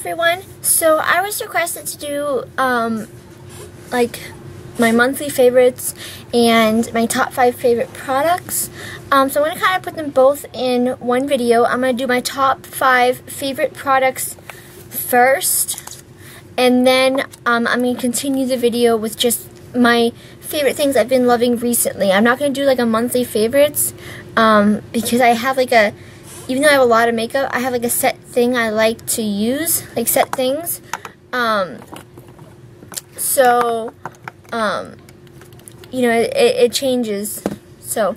everyone. So I was requested to do like my monthly favorites and my top 5 favorite products. So I'm going to kind of put them both in one video. I'm going to do my top 5 favorite products first, and then I'm going to continue the video with just my favorite things I've been loving recently. I'm not going to do like a monthly favorites because I have like a, even though I have a lot of makeup, I have like a set thing I like to use, like set things. You know, it changes. So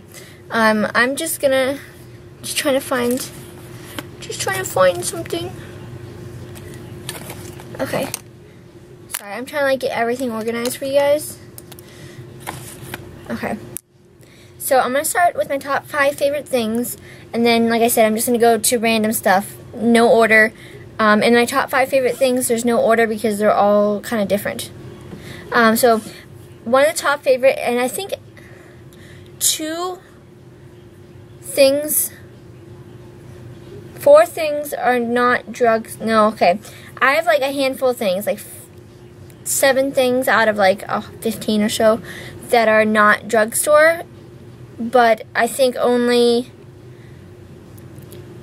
I'm just trying to find something. Okay. Sorry, I'm trying to like get everything organized for you guys. Okay. So I'm going to start with my top 5 favorite things, and then, like I said, I'm just going to go to random stuff, no order. In my top 5 favorite things, there's no order because they're all kind of different. So one of the top favorite, and I think 4 things are not drugs. No, okay. I have like a handful of things, like 7 things out of like 15 or so that are not drugstore, but I think only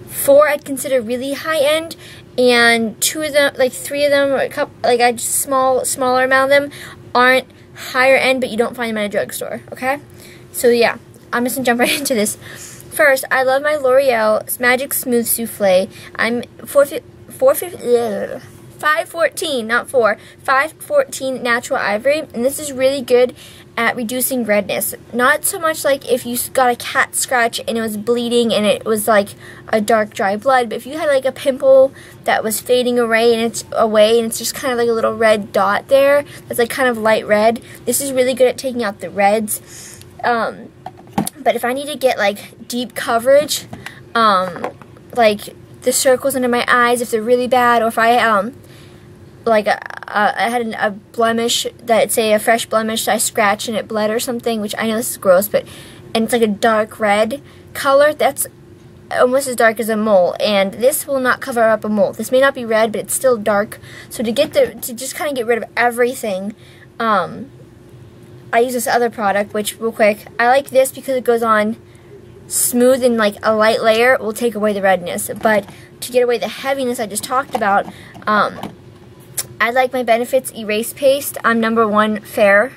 4 I'd consider really high end, and 2 of them, like 3 of them, or a couple, like I just smaller amount of them aren't higher end, but you don't find them at a drugstore. Okay, so yeah, I'm just gonna jump right into this. First, I love my L'Oreal Magic Smooth Souffle. I'm 514, not 4, 514 Natural Ivory, and this is really good at reducing redness. Not so much like if you got a cat scratch and it was bleeding and it was like a dark dry blood, but if you had like a pimple that was fading away and it's just kind of like a little red dot there that's like kind of light red, this is really good at taking out the reds. But if I need to get like deep coverage, like the circles under my eyes if they're really bad, or if I like I had a blemish, that say a fresh blemish I scratched and it bled or something, which I know this is gross, but and it's like a dark red color, that's almost as dark as a mole, and this will not cover up a mole. This may not be red, but it's still dark. So to just kind of get rid of everything, I use this other product, which, real quick, I like this because it goes on smooth and like a light layer will take away the redness, but to get away the heaviness I just talked about, I like my Benefits Erase Paste. I'm number 1 fair.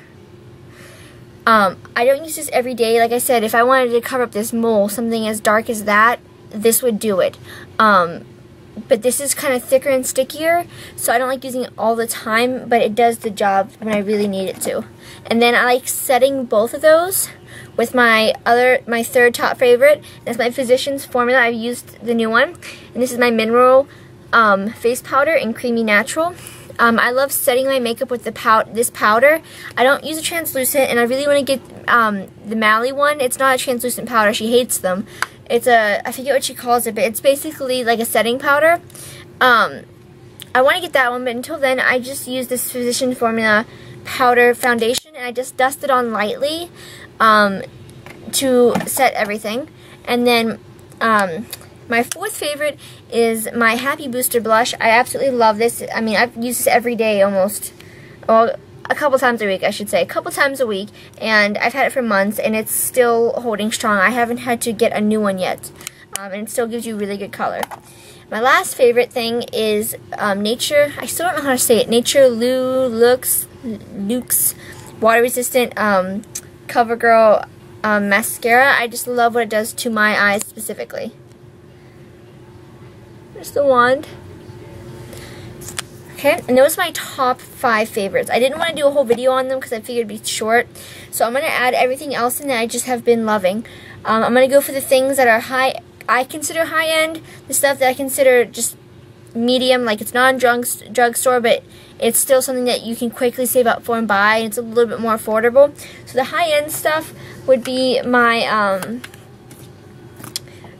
I don't use this every day. Like I said, if I wanted to cover up this mole, something as dark as that, this would do it. But this is kind of thicker and stickier, so I don't like using it all the time, but it does the job when I really need it to. And then I like setting both of those with my 3rd top favorite. That's my Physicians Formula. I've used the new one, and this is my Mineral Face Powder in Creamy Natural. I love setting my makeup with this powder. I don't use a translucent, and I really want to get the Mally one. It's not a translucent powder. She hates them. It's I forget what she calls it, but it's basically like a setting powder. I want to get that one, but until then, I just use this Physicians Formula powder foundation, and I just dust it on lightly to set everything. And then my 4th favorite is my Happy Booster Blush. I absolutely love this. I mean, I've used this every day almost. Well, a couple times a week, I should say. A couple times a week. And I've had it for months, and it's still holding strong. I haven't had to get a new one yet. And it still gives you really good color. My last favorite thing is Nature. I still don't know how to say it. Nature Luxe Water Resistant CoverGirl Mascara. I just love what it does to my eyes specifically. There's the wand. Okay, and those are my top 5 favorites. I didn't want to do a whole video on them because I figured it'd be short. So I'm going to add everything else in that I just have been loving. I'm going to go for the things that are I consider high end, the stuff that I consider just medium, like it's not in drugstore, but it's still something that you can quickly save up for and buy, and it's a little bit more affordable. So the high end stuff would be my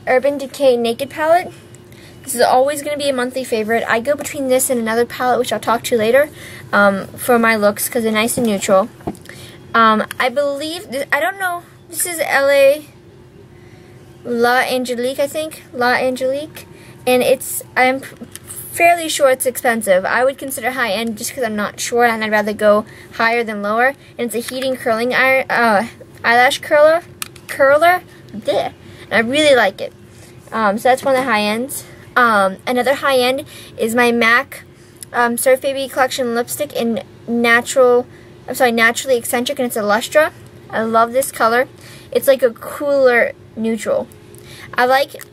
Urban Decay Naked Palette. This is always going to be a monthly favorite. I go between this and another palette, which I'll talk to later, for my looks, because they're nice and neutral. I believe, I don't know, this is La Angelique, I think. La Angelique. And I'm fairly sure it's expensive. I would consider high-end just because I'm not sure, and I'd rather go higher than lower. And it's a heating curling eyelash curler. Bleh. And I really like it. So that's one of the high-ends. Another high-end is my MAC Surf Baby Collection lipstick in naturally eccentric, and it's a Lustra. I love this color. It's like a cooler neutral. I like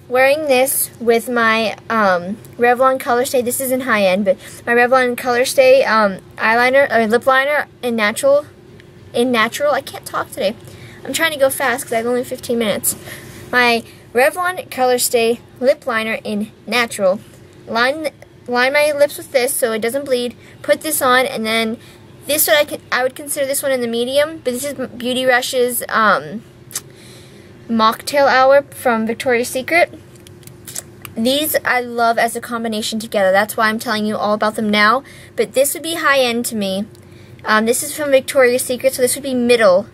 wearing this with my Revlon Color Stay. This isn't high-end, but my Revlon Color Stay eyeliner or lip liner in natural. I can't talk today. I'm trying to go fast because I have only 15 minutes. My Revlon Color Stay lip liner in natural. Line my lips with this so it doesn't bleed. Put this on, and then this one I would consider this one in the medium, but this is Beauty Rush's Mocktail Hour from Victoria's Secret. These I love as a combination together. That's why I'm telling you all about them now. But this would be high-end to me. This is from Victoria's Secret, so this would be middle.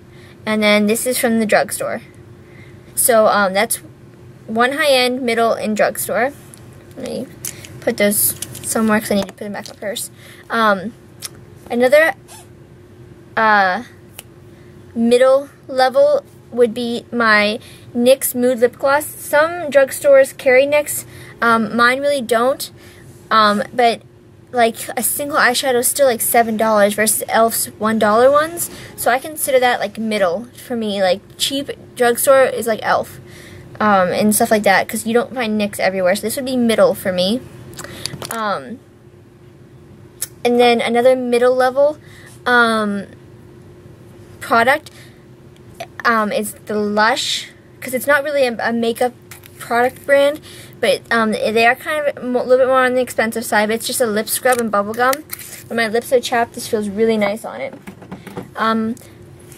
And then this is from the drugstore. So that's one high-end, middle, and drugstore. Let me put those somewhere because I need to put them back in my purse. Another middle level would be my NYX Mood Lip Gloss. Some drugstores carry NYX. Mine really don't. But like a single eyeshadow is still like $7 versus e.l.f.'s $1 ones. So I consider that like middle for me. Like cheap drugstore is like e.l.f. And stuff like that, because you don't find NYX everywhere. So this would be middle for me. And then another middle level product is the Lush, because it's not really a makeup product brand, but they are kind of a little bit more on the expensive side, but it's just a lip scrub and bubble gum. When my lips are chapped, this feels really nice on it. And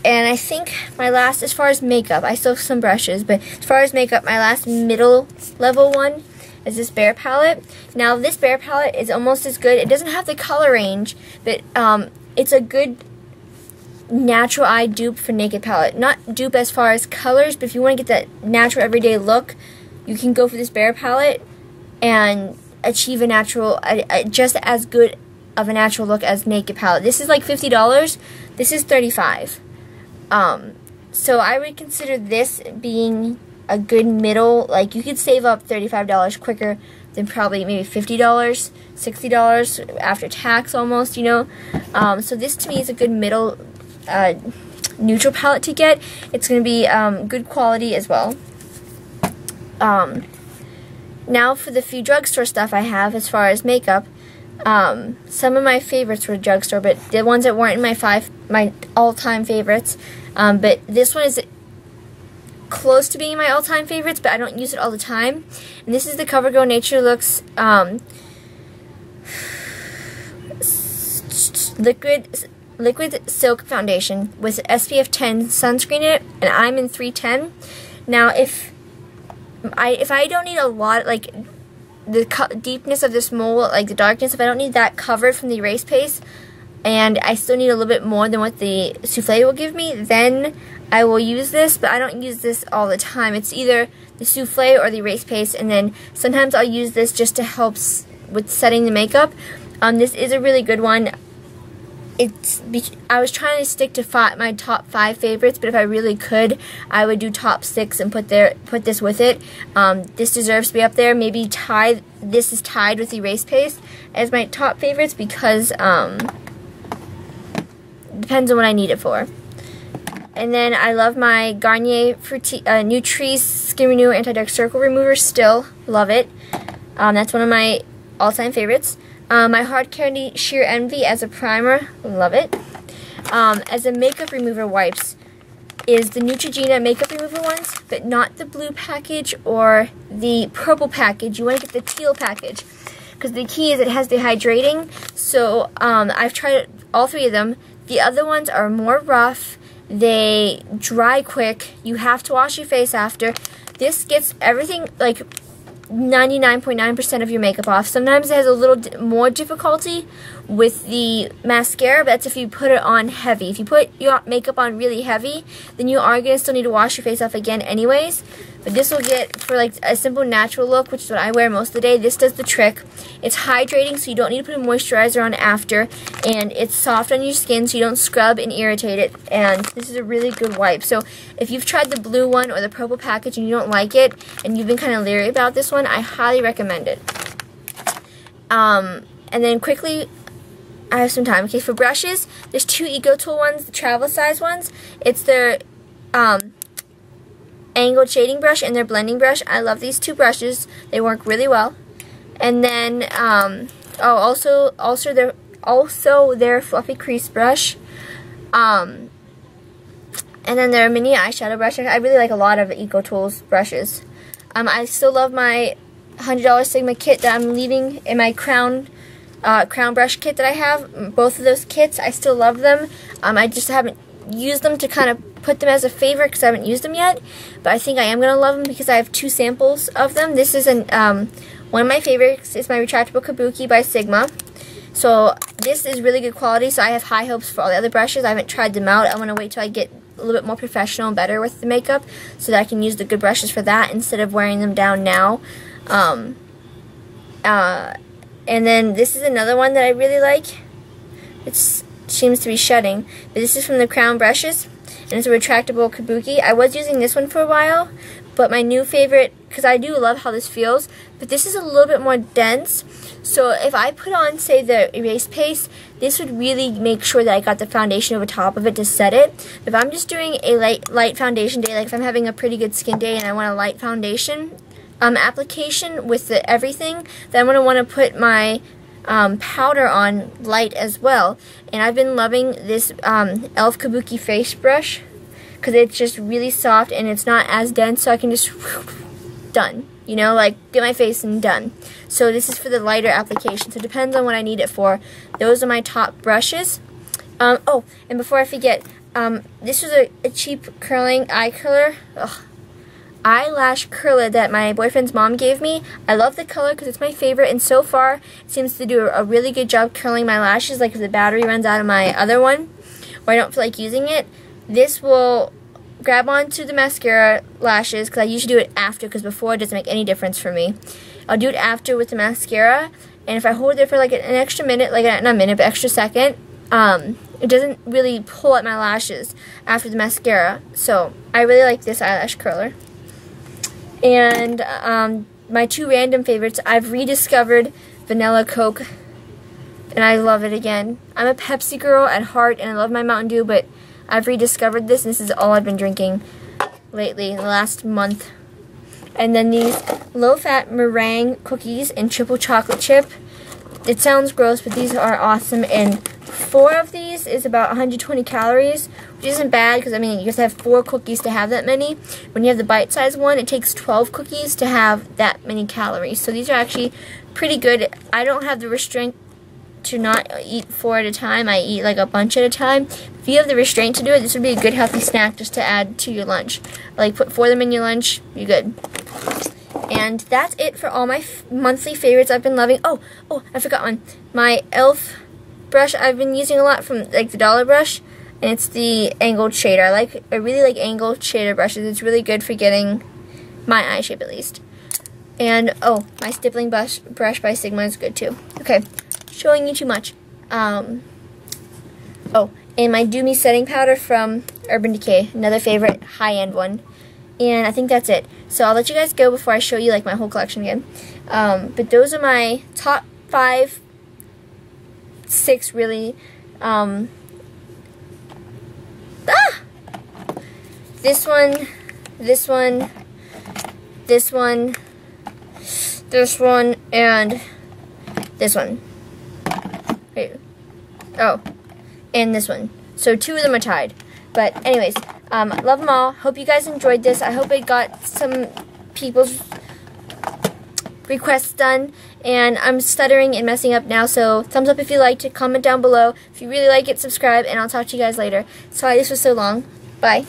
I think my last, as far as makeup, I still have some brushes, but as far as makeup, my last middle level one is this Bare palette. Now this Bare palette is almost as good. It doesn't have the color range, but it's a good natural eye dupe for Naked palette. Not dupe as far as colors, but if you want to get that natural everyday look, you can go for this Bare palette and achieve a natural, just as good of a natural look as Naked palette. This is like $50. This is $35. So I would consider this being a good middle. Like you could save up $35 quicker than probably maybe $50, $60 after tax almost, you know. So this to me is a good middle neutral palette to get. It's going to be good quality as well. Now for the few drugstore stuff I have as far as makeup. Some of my favorites were drugstore, but the ones that weren't in my all-time favorites. But this one is close to being my all-time favorites, but I don't use it all the time. And this is the CoverGirl Nature Looks liquid silk foundation with SPF 10 sunscreen in it, and I'm in 310. Now if I don't need a lot, like the deepness of this mole, like the darkness, if I don't need that covered from the erase paste, and I still need a little bit more than what the souffle will give me, then I will use this, but I don't use this all the time. It's either the souffle or the erase paste, and then sometimes I'll use this just to help with setting the makeup. This is a really good one. I was trying to stick to my top 5 favorites, but if I really could, I would do top 6 and put this with it. This deserves to be up there. Maybe this is tied with the erase paste as my top favorites because depends on what I need it for. And then I love my Garnier Nutrice Skin Renew Anti-Dark Circle Remover. Still love it. That's one of my all-time favorites. My Hard Candy Sheer Envy as a primer. Love it. As a makeup remover wipes is the Neutrogena makeup remover ones, but not the blue package or the purple package. You want to get the teal package because the key is it has dehydrating. So I've tried all 3 of them. The other ones are more rough. They dry quick. You have to wash your face after. This gets everything, like 99.9% of your makeup off. Sometimes it has a little more difficulty with the mascara, but that's if you put it on heavy. If you put your makeup on really heavy, then you are going to still need to wash your face off again anyways. But this will get, for like a simple natural look, which is what I wear most of the day, this does the trick. It's hydrating, so you don't need to put a moisturizer on after, and it's soft on your skin, so you don't scrub and irritate it, and this is a really good wipe. So if you've tried the blue one or the purple package and you don't like it, and you've been kind of leery about this one, I highly recommend it. And then quickly, I have some time. Okay, for brushes, there's two EcoTool ones, the travel size ones. It's their angled shading brush and their blending brush. I love these two brushes. They work really well. And then also their fluffy crease brush. And then their mini eyeshadow brush. I really like a lot of EcoTools brushes. I still love my $100 Sigma kit that I'm leaving in my crown brush kit that I have. Both of those kits, I still love them. I just haven't used them to kind of put them as a favorite because I haven't used them yet. But I think I am going to love them because I have two samples of them. This is one of my favorites. It's my retractable kabuki by Sigma. So this is really good quality, so I have high hopes for all the other brushes. I haven't tried them out. I want to wait till I get a little bit more professional and better with the makeup so that I can use the good brushes for that instead of wearing them down now. And then this is another one that I really like. It seems to be shutting, but this is from the Crown brushes, and it's a retractable kabuki. I was using this one for a while, but my new favorite, because I do love how this feels, but this is a little bit more dense. So if I put on, say, the erase paste, this would really make sure that I got the foundation over top of it to set it. If I'm just doing a light foundation day, like if I'm having a pretty good skin day and I want a light foundation application with everything, then I'm going to want to put my powder on light as well. And I've been loving this e.l.f. Kabuki face brush because it's just really soft and it's not as dense, so I can just done, you know, like get my face and done. So this is for the lighter application, so it depends on what I need it for. Those are my top brushes. Oh, and before I forget, this was a cheap curling eye curler. Ugh. Eyelash curler that my boyfriend's mom gave me. I love the color because it's my favorite, and so far it seems to do a really good job curling my lashes. Like if the battery runs out of my other one or I don't feel like using it, this will grab onto the mascara lashes, because I usually do it after, because before it doesn't make any difference for me. I'll do it after with the mascara, and if I hold it there for like an extra minute, like not a minute but extra second, it doesn't really pull at my lashes after the mascara. So I really like this eyelash curler. And my two random favorites, I've rediscovered Vanilla Coke, and I love it again. I'm a Pepsi girl at heart, and I love my Mountain Dew, but I've rediscovered this, and this is all I've been drinking lately, in the last month. And then these low-fat meringue cookies and triple chocolate chip. It sounds gross, but these are awesome, and 4 of these is about 120 calories, which isn't bad, because I mean you have to have 4 cookies to have that many. When you have the bite-sized one, it takes 12 cookies to have that many calories. So these are actually pretty good. I don't have the restraint to not eat 4 at a time. I eat like a bunch at a time. If you have the restraint to do it, this would be a good healthy snack just to add to your lunch. Like put 4 of them in your lunch, you're good. And that's it for all my monthly favorites I've been loving. Oh, I forgot one. My e.l.f. brush I've been using a lot, from like the dollar brush, and it's the angled shader. I really like angled shader brushes. It's really good for getting my eye shape at least. And oh, my stippling brush by Sigma is good too. Okay, showing you too much. Oh, and my Do Me setting powder from Urban Decay, another favorite high-end one. And I think that's it. So I'll let you guys go before I show you like my whole collection again. But those are my top 5, 6 really. This one, this one, this one, this one, and this one. Wait. Oh, and this one. So 2 of them are tied. But anyways, love them all. Hope you guys enjoyed this. I hope it got some people's requests done. And I'm stuttering and messing up now, so thumbs up if you liked it. Comment down below. If you really like it, subscribe, and I'll talk to you guys later. Sorry this was so long. Bye.